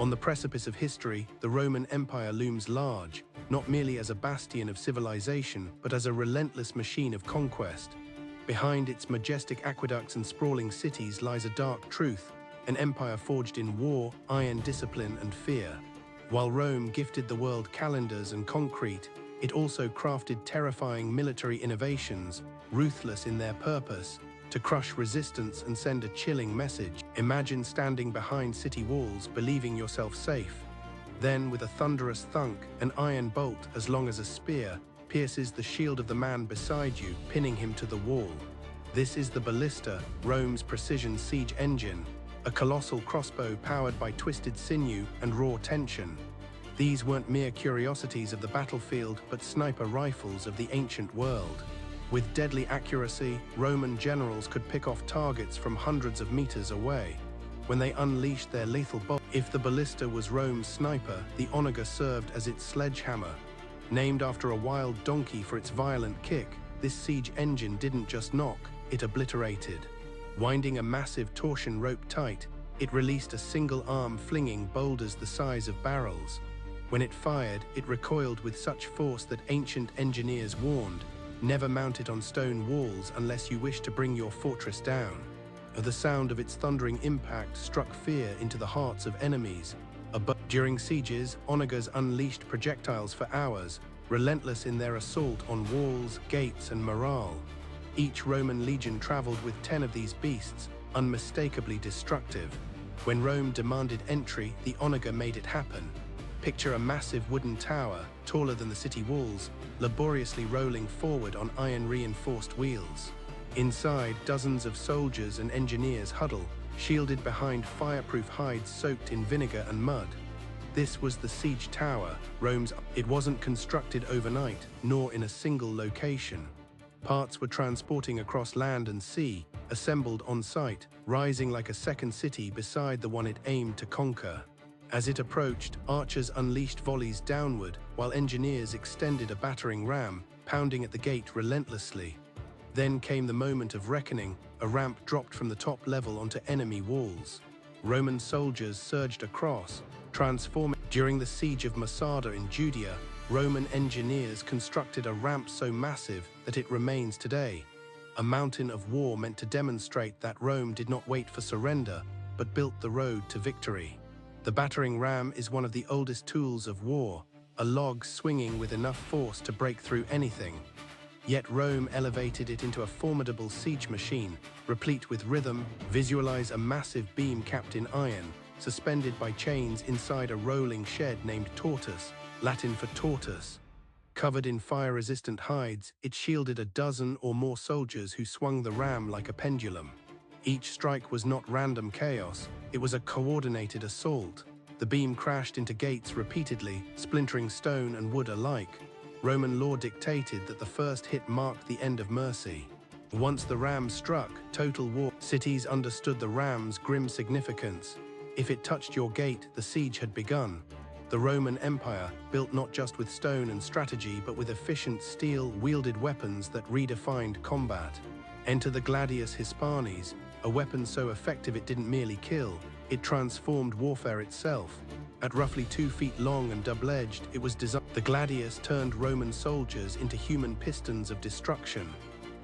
On the precipice of history, the Roman Empire looms large, not merely as a bastion of civilization, but as a relentless machine of conquest. Behind its majestic aqueducts and sprawling cities lies a dark truth, an empire forged in war, iron discipline, and fear. While Rome gifted the world calendars and concrete, it also crafted terrifying military innovations, ruthless in their purpose, to crush resistance and send a chilling message. Imagine standing behind city walls, believing yourself safe. Then, with a thunderous thunk, an iron bolt, as long as a spear, pierces the shield of the man beside you, pinning him to the wall. This is the Ballista, Rome's precision siege engine, a colossal crossbow powered by twisted sinew and raw tension. These weren't mere curiosities of the battlefield, but sniper rifles of the ancient world. With deadly accuracy, Roman generals could pick off targets from hundreds of meters away. When they unleashed their lethal bolt, if the Ballista was Rome's sniper, the Onager served as its sledgehammer. Named after a wild donkey for its violent kick, this siege engine didn't just knock, it obliterated. Winding a massive torsion rope tight, it released a single arm flinging boulders the size of barrels. When it fired, it recoiled with such force that ancient engineers warned, never mount it on stone walls unless you wish to bring your fortress down. The sound of its thundering impact struck fear into the hearts of enemies. During sieges, onagers unleashed projectiles for hours, relentless in their assault on walls, gates, and morale. Each Roman legion traveled with 10 of these beasts, unmistakably destructive. When Rome demanded entry, the onager made it happen. Picture a massive wooden tower, taller than the city walls, laboriously rolling forward on iron-reinforced wheels. Inside, dozens of soldiers and engineers huddle, shielded behind fireproof hides soaked in vinegar and mud. This was the siege tower, Rome's. It wasn't constructed overnight, nor in a single location. Parts were transporting across land and sea, assembled on site, rising like a second city beside the one it aimed to conquer. As it approached, archers unleashed volleys downward, while engineers extended a battering ram, pounding at the gate relentlessly. Then came the moment of reckoning. A ramp dropped from the top level onto enemy walls. Roman soldiers surged across, transforming. During the siege of Masada in Judea, Roman engineers constructed a ramp so massive that it remains today. A mountain of war meant to demonstrate that Rome did not wait for surrender, but built the road to victory. The battering ram is one of the oldest tools of war, a log swinging with enough force to break through anything. Yet Rome elevated it into a formidable siege machine, replete with rhythm. Visualize a massive beam capped in iron, suspended by chains inside a rolling shed named tortus, Latin for tortoise. Covered in fire-resistant hides, it shielded a dozen or more soldiers who swung the ram like a pendulum. Each strike was not random chaos, it was a coordinated assault. The beam crashed into gates repeatedly, splintering stone and wood alike. Roman law dictated that the first hit marked the end of mercy. Once the ram struck, total war. Cities understood the ram's grim significance. If it touched your gate, the siege had begun. The Roman Empire, built not just with stone and strategy, but with efficient steel-wielded weapons that redefined combat. Enter the gladius hispanis, a weapon so effective it didn't merely kill, it transformed warfare itself. At roughly 2 feet long and double-edged, it was designed. The gladius turned Roman soldiers into human pistons of destruction.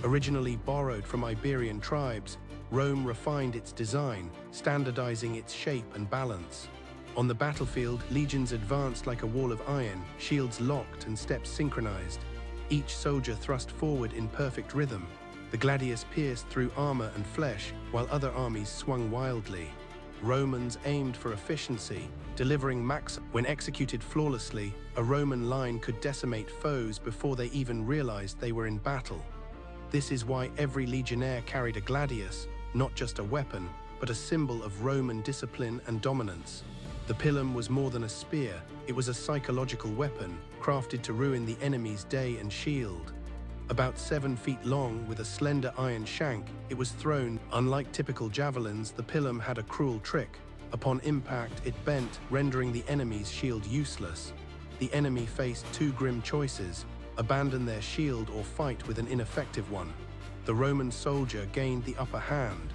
Originally borrowed from Iberian tribes, Rome refined its design, standardizing its shape and balance. On the battlefield, legions advanced like a wall of iron, shields locked and steps synchronized. Each soldier thrust forward in perfect rhythm. The gladius pierced through armor and flesh, while other armies swung wildly. Romans aimed for efficiency, delivering max. When executed flawlessly, a Roman line could decimate foes before they even realized they were in battle. This is why every legionnaire carried a gladius, not just a weapon, but a symbol of Roman discipline and dominance. The pilum was more than a spear, it was a psychological weapon, crafted to ruin the enemy's day and shield. About 7 feet long, with a slender iron shank, it was thrown. Unlike typical javelins, the pilum had a cruel trick. Upon impact, it bent, rendering the enemy's shield useless. The enemy faced 2 grim choices: abandon their shield or fight with an ineffective one. The Roman soldier gained the upper hand.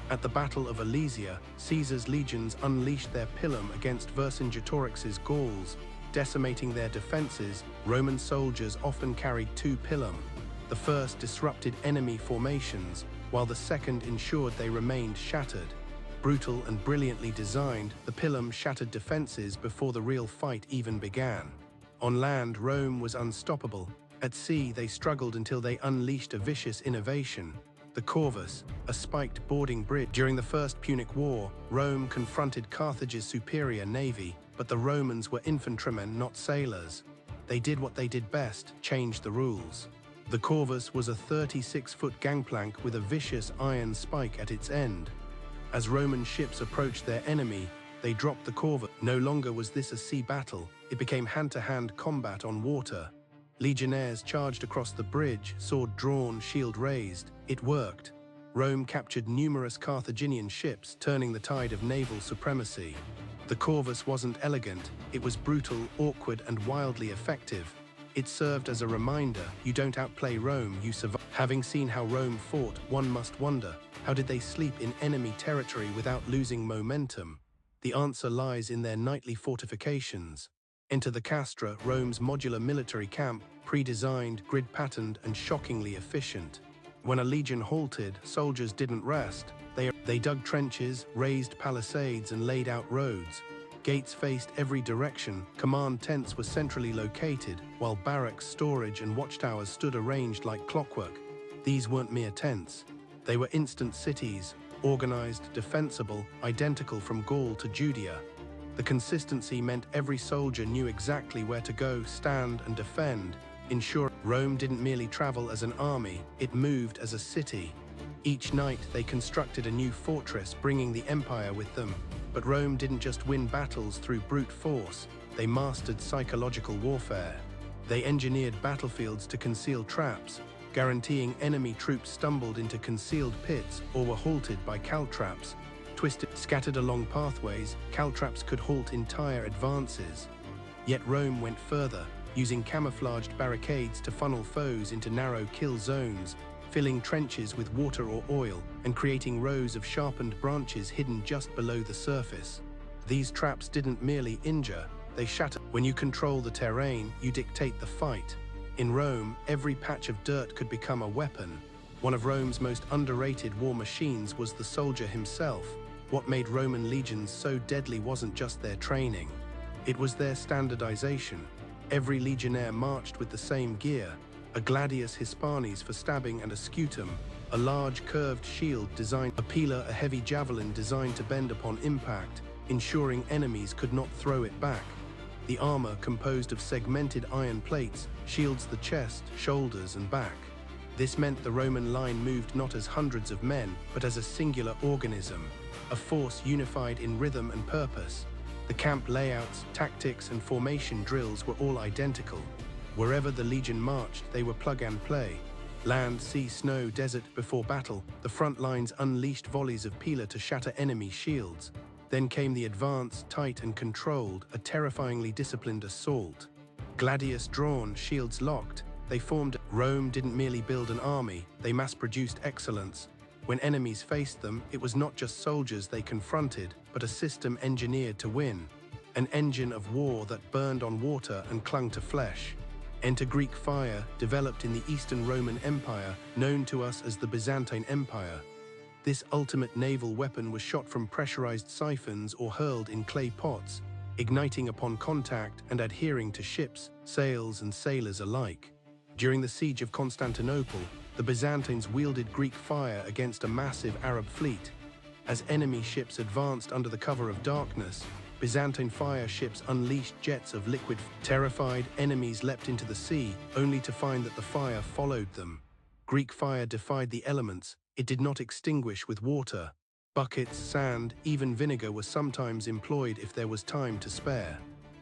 At the Battle of Alesia, Caesar's legions unleashed their pilum against Vercingetorix's Gauls, decimating their defenses. Roman soldiers often carried two pilum. The first disrupted enemy formations, while the second ensured they remained shattered. Brutal and brilliantly designed, the pilum shattered defenses before the real fight even began. On land, Rome was unstoppable. At sea, they struggled until they unleashed a vicious innovation: the corvus, a spiked boarding bridge. During the First Punic War, Rome confronted Carthage's superior navy, but the Romans were infantrymen, not sailors. They did what they did best: change the rules. The corvus was a 36-foot gangplank with a vicious iron spike at its end. As Roman ships approached their enemy, they dropped the corvus. No longer was this a sea battle, it became hand-to-hand combat on water. Legionnaires charged across the bridge, sword drawn, shield raised. It worked. Rome captured numerous Carthaginian ships, turning the tide of naval supremacy. The corvus wasn't elegant, it was brutal, awkward, and wildly effective. It served as a reminder: you don't outplay Rome, you survive. Having seen how Rome fought, one must wonder, how did they sleep in enemy territory without losing momentum? The answer lies in their nightly fortifications. Enter the castra, Rome's modular military camp, pre-designed, grid-patterned, and shockingly efficient. When a legion halted, soldiers didn't rest. They dug trenches, raised palisades, and laid out roads. Gates faced every direction, command tents were centrally located, while barracks, storage, and watchtowers stood arranged like clockwork. These weren't mere tents. They were instant cities, organized, defensible, identical from Gaul to Judea. The consistency meant every soldier knew exactly where to go, stand, and defend. In short, Rome didn't merely travel as an army, it moved as a city. Each night, they constructed a new fortress, bringing the empire with them. But Rome didn't just win battles through brute force, they mastered psychological warfare. They engineered battlefields to conceal traps, guaranteeing enemy troops stumbled into concealed pits or were halted by caltraps. Scattered along pathways, caltraps could halt entire advances. Yet Rome went further, using camouflaged barricades to funnel foes into narrow kill zones, filling trenches with water or oil, and creating rows of sharpened branches hidden just below the surface. These traps didn't merely injure, they shatter. When you control the terrain, you dictate the fight. In Rome, every patch of dirt could become a weapon. One of Rome's most underrated war machines was the soldier himself. What made Roman legions so deadly wasn't just their training. It was their standardization. Every legionnaire marched with the same gear: a gladius hispanis for stabbing and a scutum, a large curved shield designed, a pila, a heavy javelin designed to bend upon impact, ensuring enemies could not throw it back. The armor, composed of segmented iron plates, shields the chest, shoulders, and back. This meant the Roman line moved not as hundreds of men, but as a singular organism, a force unified in rhythm and purpose. The camp layouts, tactics, and formation drills were all identical. Wherever the legion marched, they were plug and play. Land, sea, snow, desert. Before battle, the front lines unleashed volleys of pila to shatter enemy shields. Then came the advance, tight and controlled, a terrifyingly disciplined assault. Gladius drawn, shields locked, they formed. Rome didn't merely build an army, they mass-produced excellence. When enemies faced them, it was not just soldiers they confronted, but a system engineered to win. An engine of war that burned on water and clung to flesh. Enter Greek fire, developed in the Eastern Roman Empire, known to us as the Byzantine Empire. This ultimate naval weapon was shot from pressurized siphons or hurled in clay pots, igniting upon contact and adhering to ships, sails, and sailors alike. During the siege of Constantinople, the Byzantines wielded Greek fire against a massive Arab fleet. As enemy ships advanced under the cover of darkness, Byzantine fire ships unleashed jets of liquid. Terrified, enemies leapt into the sea, only to find that the fire followed them. Greek fire defied the elements, it did not extinguish with water. Buckets, sand, even vinegar were sometimes employed if there was time to spare.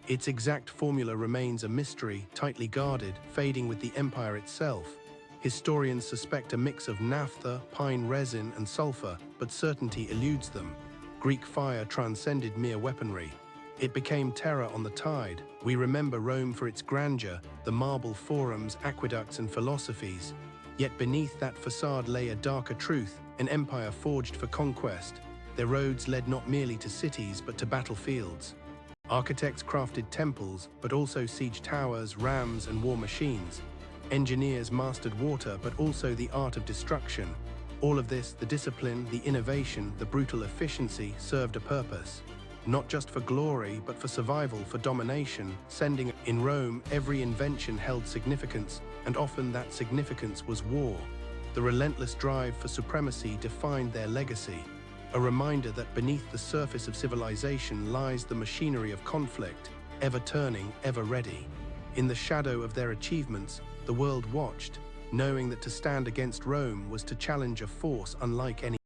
Its exact formula remains a mystery, tightly guarded, fading with the empire itself. Historians suspect a mix of naphtha, pine resin, and sulfur, but certainty eludes them. Greek fire transcended mere weaponry. It became terror on the tide. We remember Rome for its grandeur, the marble forums, aqueducts, and philosophies. Yet beneath that facade lay a darker truth. An empire forged for conquest, their roads led not merely to cities but to battlefields. Architects crafted temples, but also siege towers, rams, and war machines. Engineers mastered water, but also the art of destruction. All of this, the discipline, the innovation, the brutal efficiency, served a purpose. Not just for glory, but for survival, for domination, sending. In Rome, every invention held significance, and often that significance was war. The relentless drive for supremacy defined their legacy, a reminder that beneath the surface of civilization lies the machinery of conflict, ever turning, ever ready. In the shadow of their achievements, the world watched, knowing that to stand against Rome was to challenge a force unlike any